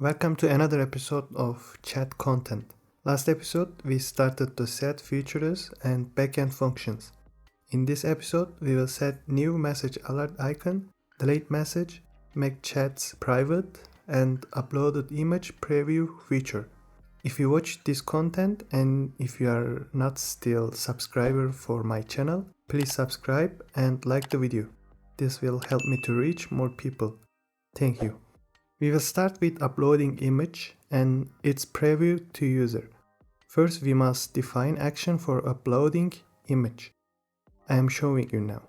Welcome to another episode of Chat Content. Last episode, we started to set features and backend functions. In this episode, we will set new message alert icon, delete message, make chats private, and uploaded image preview feature. If you watch this content and if you are not still subscriber for my channel, please subscribe and like the video. This will help me to reach more people. Thank you. We will start with uploading image and its preview to user. First, we must define action for uploading image. I am showing you now.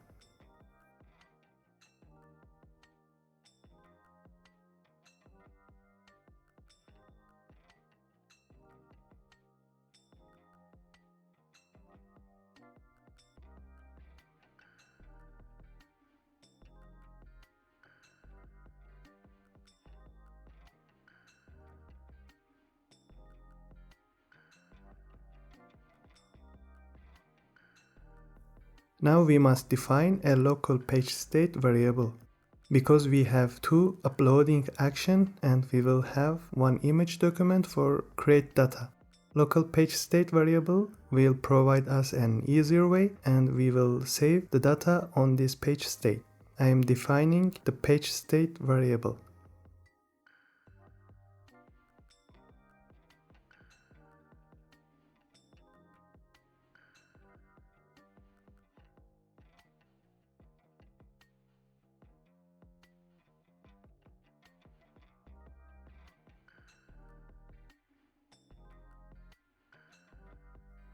Now we must define a local page state variable. Because we have two uploading action and we will have one image document for create data. Local page state variable will provide us an easier way and we will save the data on this page state. I am defining the page state variable.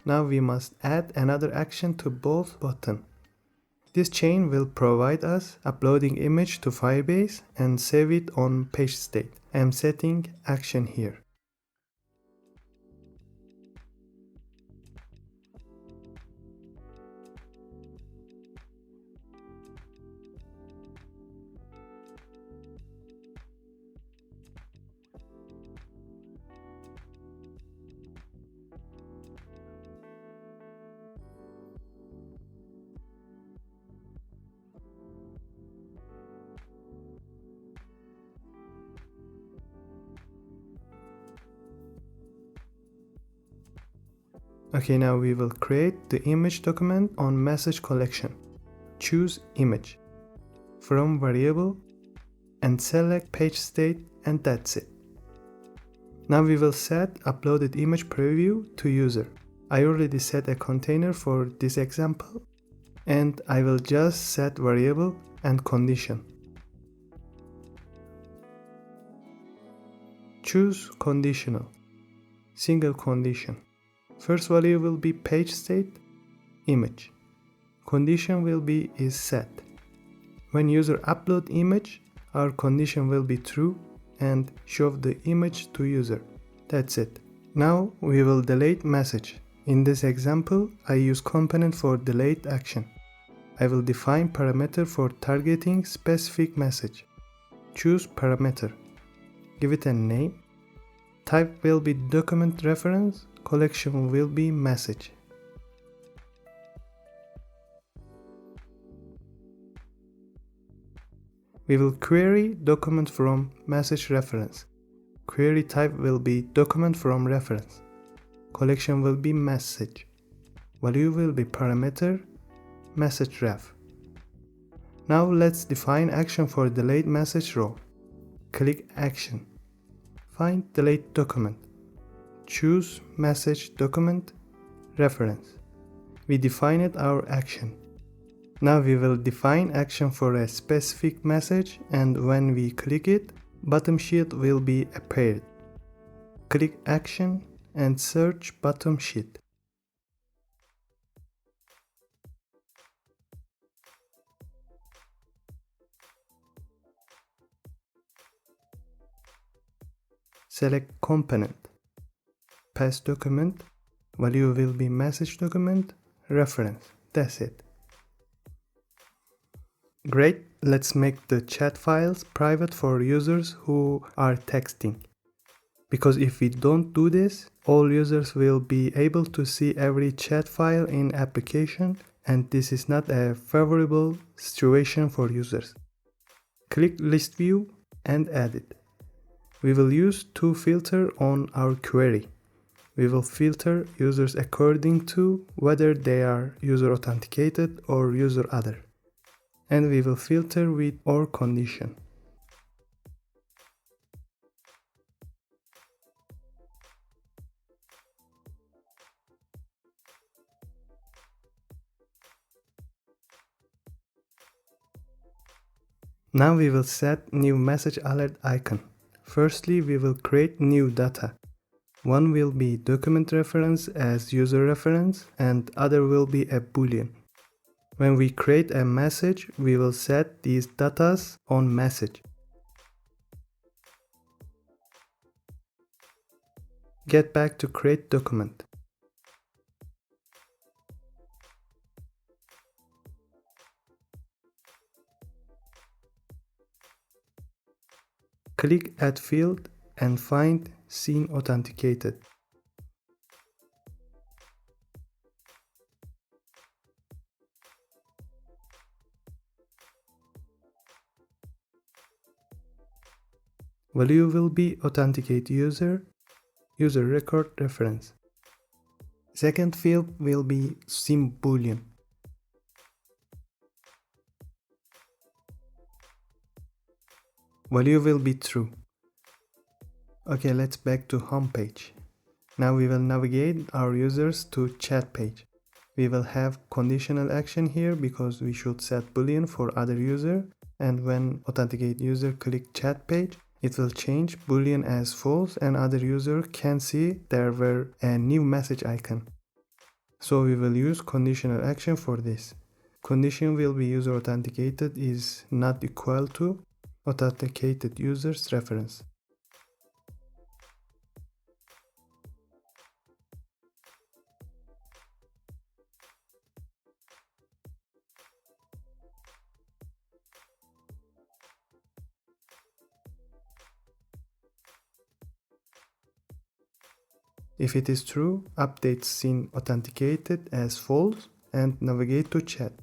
Now we must add another action to both buttons. This chain will provide us uploading image to Firebase and save it on page state. I am setting action here. Okay, now we will create the image document on message collection. Choose image from variable and select page state, and that's it. Now we will set uploaded image preview to user. I already set a container for this example and I will just set variable and condition. Choose conditional, single condition. First value will be page state, image. Condition will be is set. When user upload image, our condition will be true and show the image to user. That's it. Now we will delete message. In this example, I use component for delete action. I will define parameter for targeting specific message. Choose parameter. Give it a name. Type will be document reference. Collection will be message. We will query document from message reference. Query type will be document from reference. Collection will be message. Value will be parameter message ref. Now let's define action for delete message row. Click action. Find delete document. Choose message document reference. We defined our action. Now we will define action for a specific message, and when we click it, bottom sheet will be appeared. Click action and search bottom sheet. Select component. Pass document, value will be message document, reference. That's it. Great, let's make the chat files private for users who are texting. Because if we don't do this, all users will be able to see every chat file in application, and this is not a favorable situation for users. Click list view and add it. We will use to filter on our query. We will filter users according to whether they are user authenticated or user other. And we will filter with OR condition. Now we will set new message alert icon. Firstly, we will create new data. One will be document reference as user reference and other will be a boolean. When we create a message, we will set these datas on message. Get back to create document. Click add field and find scene authenticated. Value will be authenticate user, user record reference. Second field will be sim boolean. Value will be true. Okay, let's back to home page. Now we will navigate our users to chat page. We will have conditional action here because we should set boolean for other user, and when authenticate user click chat page, it will change boolean as false and other user can see there were a new message icon. So we will use conditional action for this. Condition will be user authenticated is not equal to authenticated user's reference. If it is true, update scene authenticated as false and navigate to chat.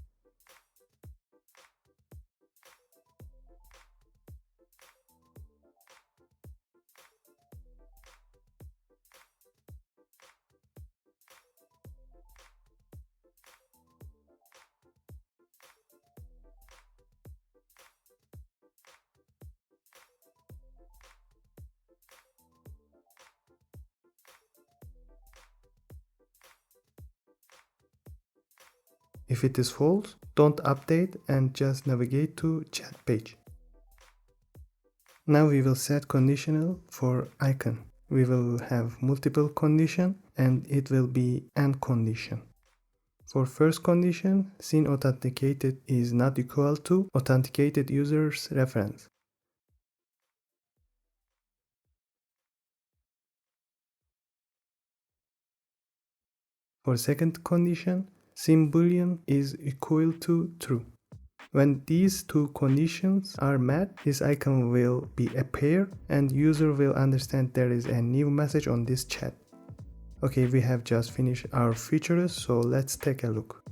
If it is false, don't update and just navigate to chat page. Now we will set conditional for icon. We will have multiple condition and it will be AND condition. For first condition, scene authenticated is not equal to authenticated user's reference. For second condition, sim boolean is equal to true. When these two conditions are met, this icon will be appear and user will understand there is a new message on this chat. Okay, we have just finished our features, so let's take a look.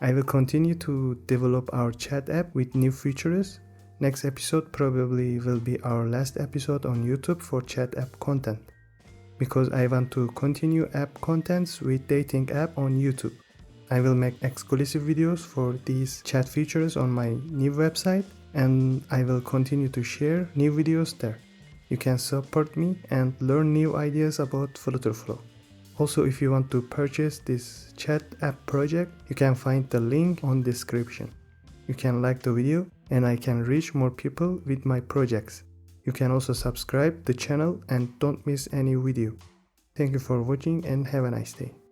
I will continue to develop our chat app with new features. Next episode probably will be our last episode on YouTube for chat app content, because I want to continue app contents with dating app on YouTube. I will make exclusive videos for these chat features on my new website, and I will continue to share new videos there. You can support me and learn new ideas about Flutterflow. Also, if you want to purchase this chat app project, you can find the link on description. You can like the video and I can reach more people with my projects. You can also subscribe the channel and don't miss any video. Thank you for watching and have a nice day.